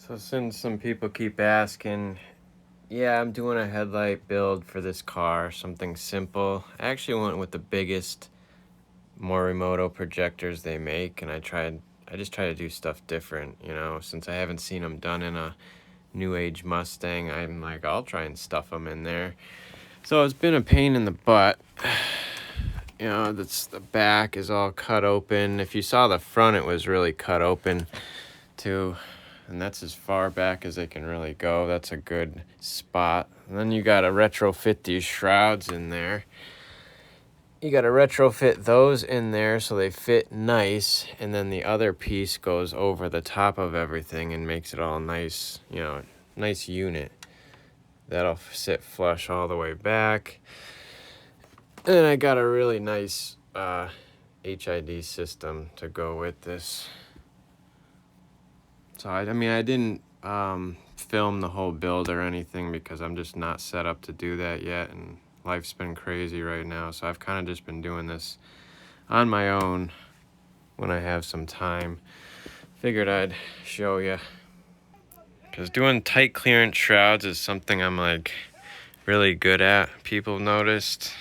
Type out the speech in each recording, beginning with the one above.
So since some people keep asking, yeah, I'm doing a headlight build for this car, something simple. I actually went with the biggest Morimoto projectors they make, and I just try to do stuff different, since I haven't seen them done in a new age Mustang. I'm like, I'll try and stuff them in there. So it's been a pain in the butt. The back is all cut open. If you saw the front, it was really cut open too. And that's as far back as they can really go. That's a good spot. And then you got to retrofit these shrouds in there. You got to retrofit those in there so they fit nice. And then the other piece goes over the top of everything and makes it all nice, nice unit. That'll sit flush all the way back. And I got a really nice HID system to go with this. So I didn't film the whole build or anything because I'm just not set up to do that yet, and life's been crazy right now. So I've kind of just been doing this on my own when I have some time. Figured I'd show you, because doing tight clearance shrouds is something I'm like really good at. People noticed.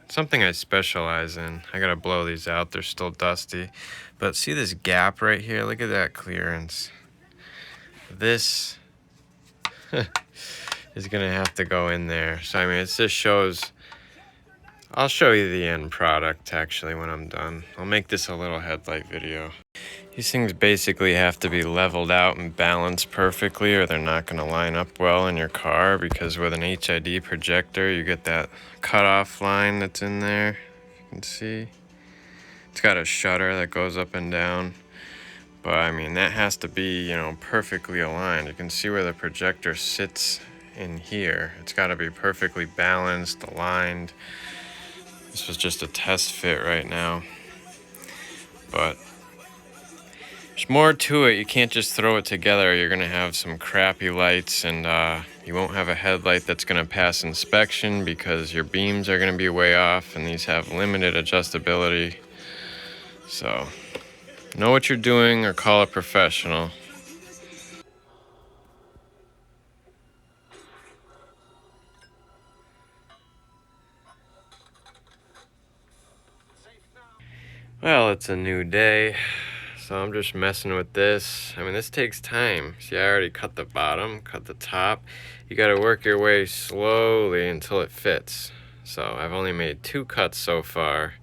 It's something I specialize in. I gotta blow these out, they're still dusty. But see this gap right here? Look at that clearance. This is gonna have to go in there. So it just shows. I'll show you the end product actually when I'm done. I'll make this a little headlight video. These things basically have to be leveled out and balanced perfectly, or they're not gonna line up well in your car, because with an HID projector you get that cutoff line that's in there. You can see it's got a shutter that goes up and down. But that has to be, perfectly aligned. You can see where the projector sits in here. It's got to be perfectly balanced, aligned. This was just a test fit right now. But there's more to it. You can't just throw it together. You're going to have some crappy lights, and you won't have a headlight that's going to pass inspection because your beams are going to be way off, and these have limited adjustability. So know what you're doing or call a professional. Well, it's a new day, so I'm just messing with this. This takes time. See, I already cut the bottom, cut the top. You gotta work your way slowly until it fits. So I've only made 2 cuts so far.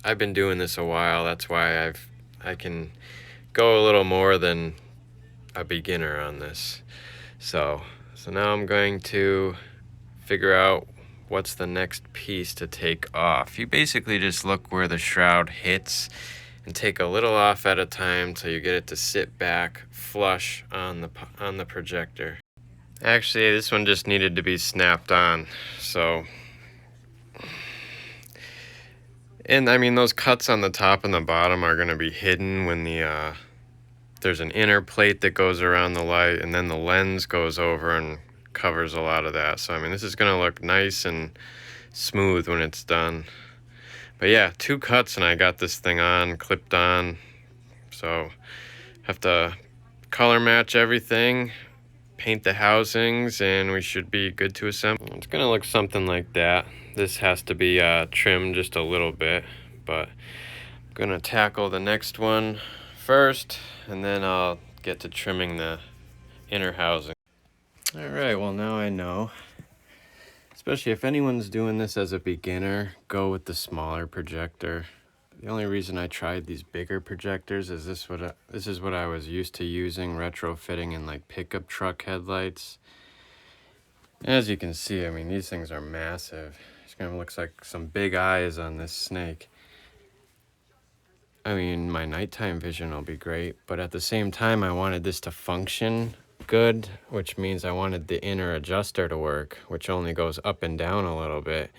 I've been doing this a while. That's why I can go a little more than a beginner on this. So now I'm going to figure out what's the next piece to take off. You basically just look where the shroud hits and take a little off at a time till you get it to sit back flush on the projector. Actually, this one just needed to be snapped on. So, and those cuts on the top and the bottom are going to be hidden when there's an inner plate that goes around the light, and then the lens goes over and covers a lot of that. So this is going to look nice and smooth when it's done. But yeah, 2 cuts and I got this thing on, clipped on. So have to color match everything, paint the housings, and we should be good to assemble. It's going to look something like that. This has to be trimmed just a little bit, but I'm going to tackle the next one first, and then I'll get to trimming the inner housing. All right, well, now I know. Especially if anyone's doing this as a beginner, go with the smaller projector. The only reason I tried these bigger projectors is this is what I was used to using, retrofitting in like pickup truck headlights. As you can see, these things are massive. It's gonna look like some big eyes on this snake. My nighttime vision will be great, but at the same time, I wanted this to function good, which means I wanted the inner adjuster to work, which only goes up and down a little bit.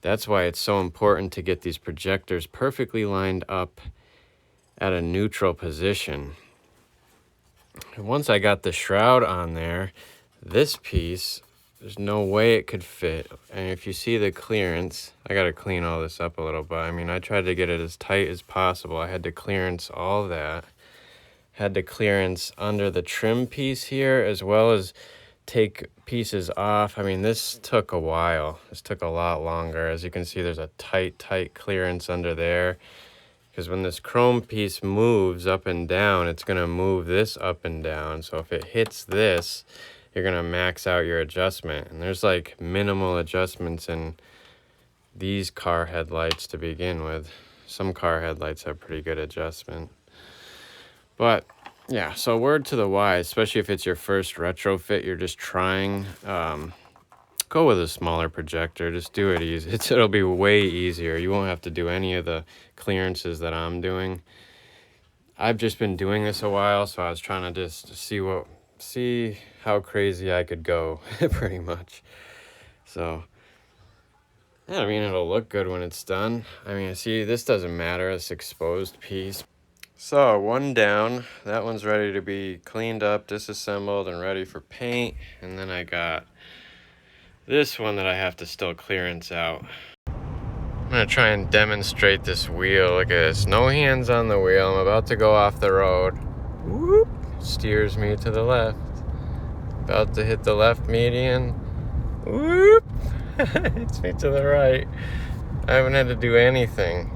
That's why it's so important to get these projectors perfectly lined up at a neutral position. And once I got the shroud on there, this piece, there's no way it could fit. And if you see the clearance, I got to clean all this up a little bit. I tried to get it as tight as possible. I had to clearance all that. had to clearance under the trim piece here, as well as take pieces off. I mean, this took a while. This took a lot longer. As you can see, there's a tight clearance under there, because when this chrome piece moves up and down, it's going to move this up and down. So if it hits this, you're going to max out your adjustment. And there's like minimal adjustments in these car headlights to begin with. Some car headlights have pretty good adjustment. But yeah, so word to the wise, especially if it's your first retrofit, you're just trying, go with a smaller projector. Just do it easy. It'll be way easier. You won't have to do any of the clearances that I'm doing. I've just been doing this a while, so I was trying to just see how crazy I could go, pretty much. So yeah, I mean, it'll look good when it's done. I mean, see, this doesn't matter, this exposed piece. So, one down. That one's ready to be cleaned up, disassembled, and ready for paint. And then I got this one that I have to still clearance out. I'm going to try and demonstrate this wheel. Look at this. No hands on the wheel. I'm about to go off the road. Whoop! Steers me to the left. About to hit the left median. Whoop! Hits me to the right. I haven't had to do anything.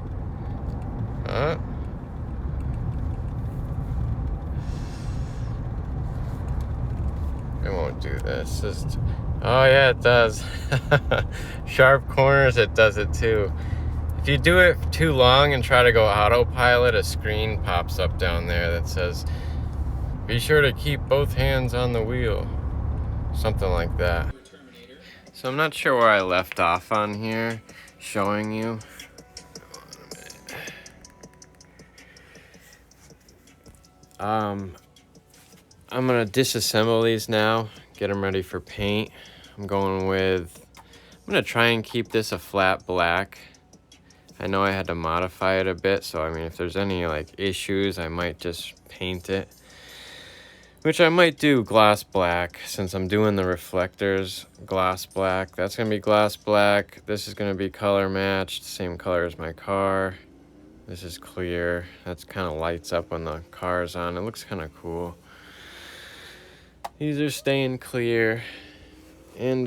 Huh? It won't do this. Just, oh yeah, it does. Sharp corners, it does it too. If you do it too long and try to go autopilot, a screen pops up down there that says, be sure to keep both hands on the wheel. Something like that. So I'm not sure where I left off on here, showing you. I'm gonna disassemble these now, get them ready for paint. I'm gonna try and keep this a flat black. I know I had to modify it a bit, so I mean, if there's any like issues, I might just paint it. Which I might do gloss black, since I'm doing the reflectors gloss black. That's gonna be gloss black. This is gonna be color matched, same color as my car. This is clear. That's kind of lights up when the car's on. It looks kind of cool. These are staying clear. And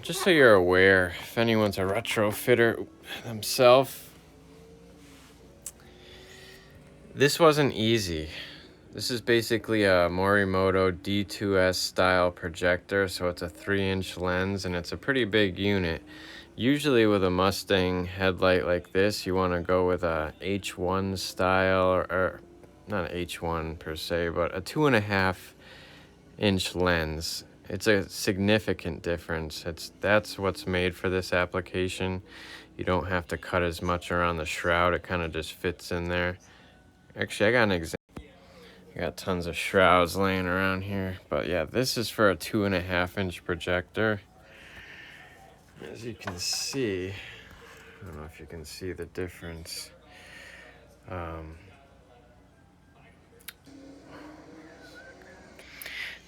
just so you're aware, if anyone's a retrofitter themselves, this wasn't easy. This is basically a Morimoto D2S style projector, so it's a 3-inch lens and it's a pretty big unit. Usually with a Mustang headlight like this, you want to go with a H1 style, or not H1 per se, but a 2.5-inch lens. It's a significant difference. That's what's made for this application. You don't have to cut as much around the shroud. It kind of just fits in there. Actually, I got an example. I got tons of shrouds laying around here. But yeah, this is for a 2.5-inch projector. As you can see, I don't know if you can see the difference.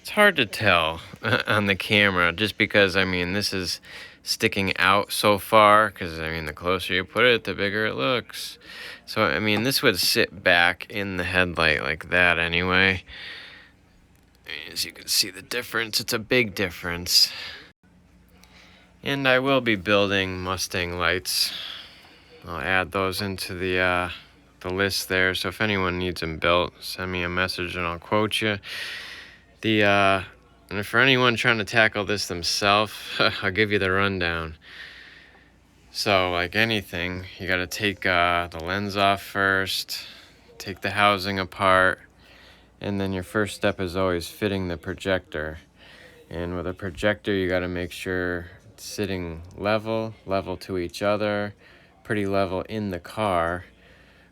It's hard to tell on the camera, just because, I mean, this is sticking out so far, because, I mean, the closer you put it, the bigger it looks. So, I mean, this would sit back in the headlight like that anyway. As you can see the difference, it's a big difference. And I will be building Mustang lights. I'll add those into the list there. So if anyone needs them built, send me a message and I'll quote you. And for anyone trying to tackle this themselves, I'll give you the rundown. So like anything, you got to take the lens off first, take the housing apart, and then your first step is always fitting the projector. And with a projector, you got to make sure it's sitting level to each other, pretty level in the car,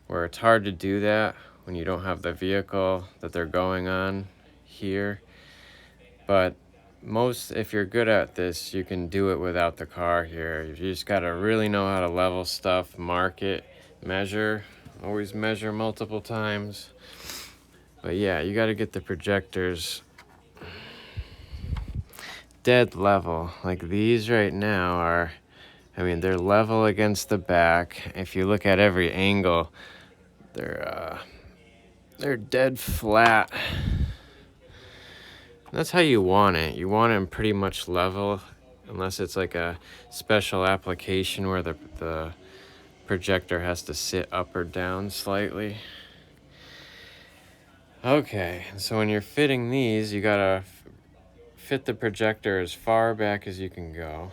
where it's hard to do that when you don't have the vehicle that they're going on here. But if you're good at this, you can do it without the car here. You just got to really know how to level stuff, mark it, measure, always measure multiple times. But yeah, you got to get the projectors dead level. Like these right now are, I mean, they're level against the back. If you look at every angle, they're they're dead flat. That's how you want it. You want them pretty much level, unless it's like a special application where the projector has to sit up or down slightly. Okay, so when you're fitting these, you gotta fit the projector as far back as you can go.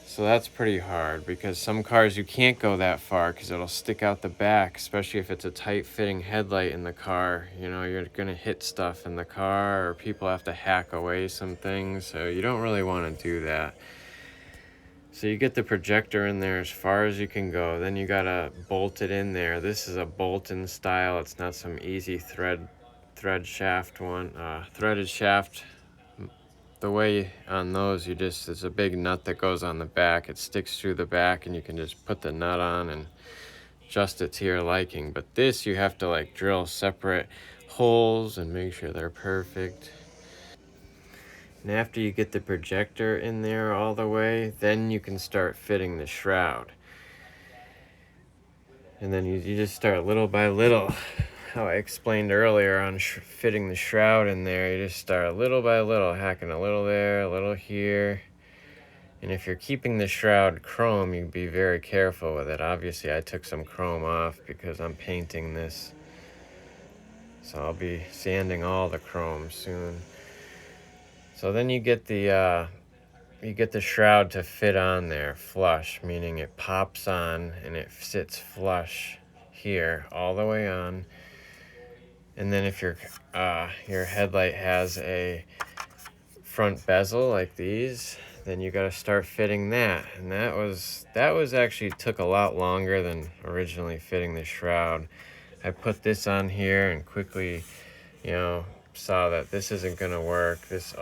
So that's pretty hard because some cars you can't go that far because it'll stick out the back, especially if it's a tight fitting headlight in the car. You know, you're gonna hit stuff in the car or people have to hack away some things, so you don't really want to do that. So you get the projector in there as far as you can go, then you gotta bolt it in there. This is a bolt-in style, it's not some easy threaded shaft. The way on those, there's a big nut that goes on the back. It sticks through the back and you can just put the nut on and adjust it to your liking. But this, you have to like drill separate holes and make sure they're perfect. And after you get the projector in there all the way, then you can start fitting the shroud. And then you just start little by little. How I explained earlier on fitting the shroud in there, you just start little by little, hacking a little there, a little here. And if you're keeping the shroud chrome, you be very careful with it. Obviously, I took some chrome off because I'm painting this. So I'll be sanding all the chrome soon. So then you get the shroud to fit on there flush, meaning it pops on and it sits flush here all the way on. And then if your headlight has a front bezel like these, then you got to start fitting that. And that was actually took a lot longer than originally fitting the shroud. I put this on here and quickly, saw that this isn't gonna work. This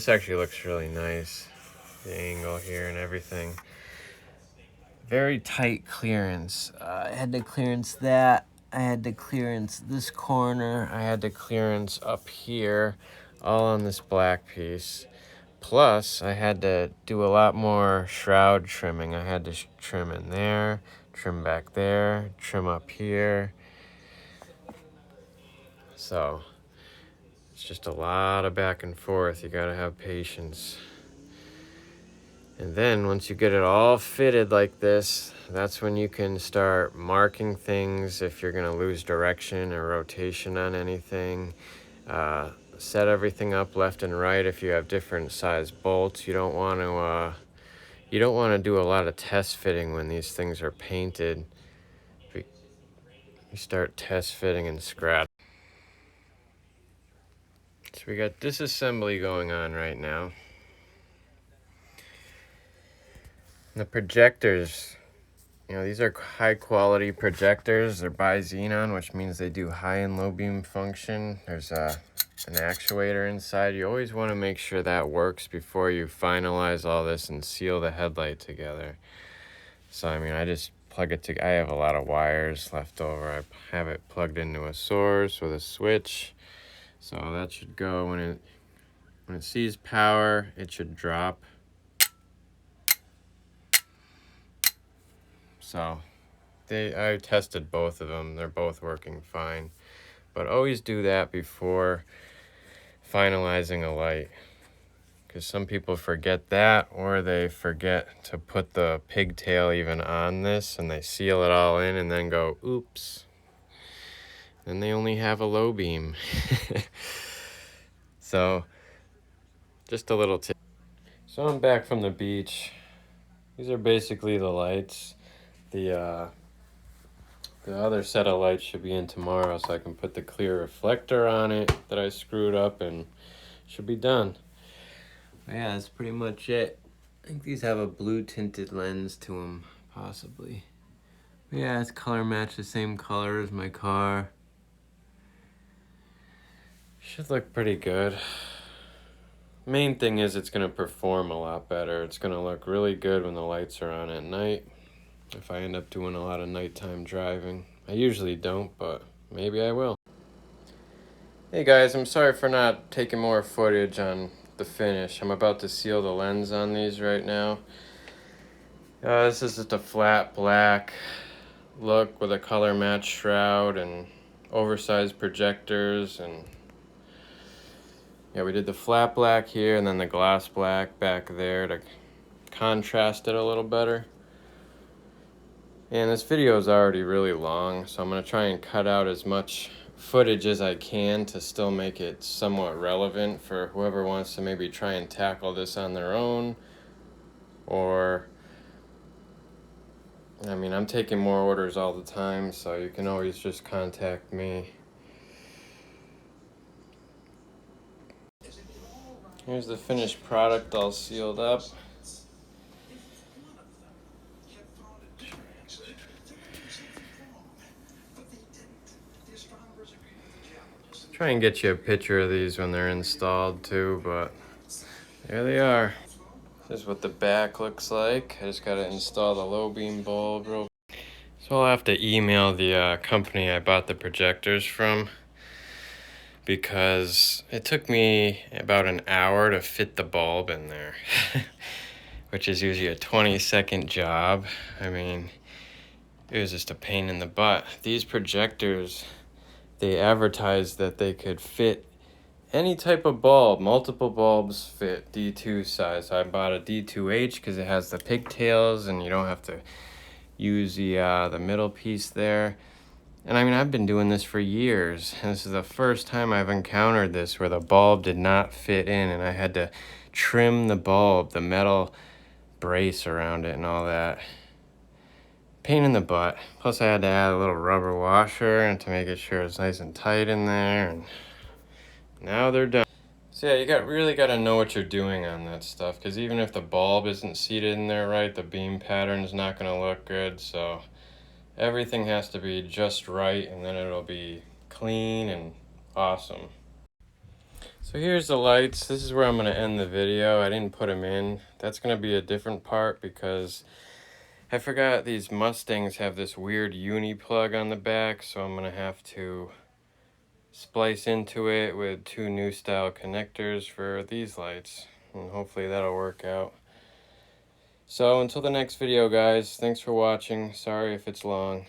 actually looks really nice, the angle here and everything. Very tight clearance. I had to clearance that. I had to clearance this corner. I had to clearance up here, all on this black piece. Plus, I had to do a lot more shroud trimming. I had to trim in there, trim back there, trim up here. So, it's just a lot of back and forth. You gotta have patience. And then once you get it all fitted like this, that's when you can start marking things if you're gonna lose direction or rotation on anything. Set everything up left and right if you have different size bolts. You don't want to do a lot of test fitting when these things are painted. You start test fitting and scratch. So we got disassembly going on right now. The projectors, these are high quality projectors. They're Biexenon, which means they do high and low beam function. There's an actuator inside. You always want to make sure that works before you finalize all this and seal the headlight together. So I just plug it I have a lot of wires left over. I have it plugged into a source with a switch. So that should go when it sees power, it should drop. So I tested both of them. They're both working fine. But always do that before finalizing a light, because some people forget that, or they forget to put the pigtail even on this and they seal it all in and then go, oops. Then they only have a low beam. So just a little tip. So I'm back from the beach. These are basically the lights. The other set of lights should be in tomorrow, so I can put the clear reflector on it that I screwed up and should be done. But yeah, that's pretty much it. I think these have a blue tinted lens to them, possibly. But yeah, it's color matched, the same color as my car. Should look pretty good. Main thing is it's going to perform a lot better. It's going to look really good when the lights are on at night, if I end up doing a lot of nighttime driving. I usually don't, but maybe I will. Hey guys, I'm sorry for not taking more footage on the finish. I'm about to seal the lens on these right now. This is just a flat black look with a color match shroud and oversized projectors, and yeah, we did the flat black here and then the gloss black back there to contrast it a little better. And this video is already really long, so I'm going to try and cut out as much footage as I can to still make it somewhat relevant for whoever wants to maybe try and tackle this on their own. Or, I mean, I'm taking more orders all the time, so you can always just contact me. Here's the finished product all sealed up. Try and get you a picture of these when they're installed too, but there they are. This is what the back looks like. I just gotta install the low beam bulb real. So I'll have to email the company I bought the projectors from, because it took me about an hour to fit the bulb in there, which is usually a 20-second job. I mean, it was just a pain in the butt. These projectors, they advertised that they could fit any type of bulb. Multiple bulbs fit D2 size. So I bought a D2H because it has the pigtails and you don't have to use the middle piece there. And I mean, I've been doing this for years, and this is the first time I've encountered this where the bulb did not fit in and I had to trim the bulb, the metal brace around it and all that. Pain in the butt. Plus I had to add a little rubber washer and to make it sure it's nice and tight in there, and now they're done. So yeah, you really got to know what you're doing on that stuff, because even if the bulb isn't seated in there right, the beam pattern's not going to look good. So everything has to be just right, and then it'll be clean and awesome. So here's the lights. This is where I'm going to end the video. I didn't put them in. That's going to be a different part because I forgot these Mustangs have this weird uni plug on the back, so I'm going to have to splice into it with 2 new style connectors for these lights, and hopefully that'll work out. So until the next video, guys, thanks for watching. Sorry if it's long.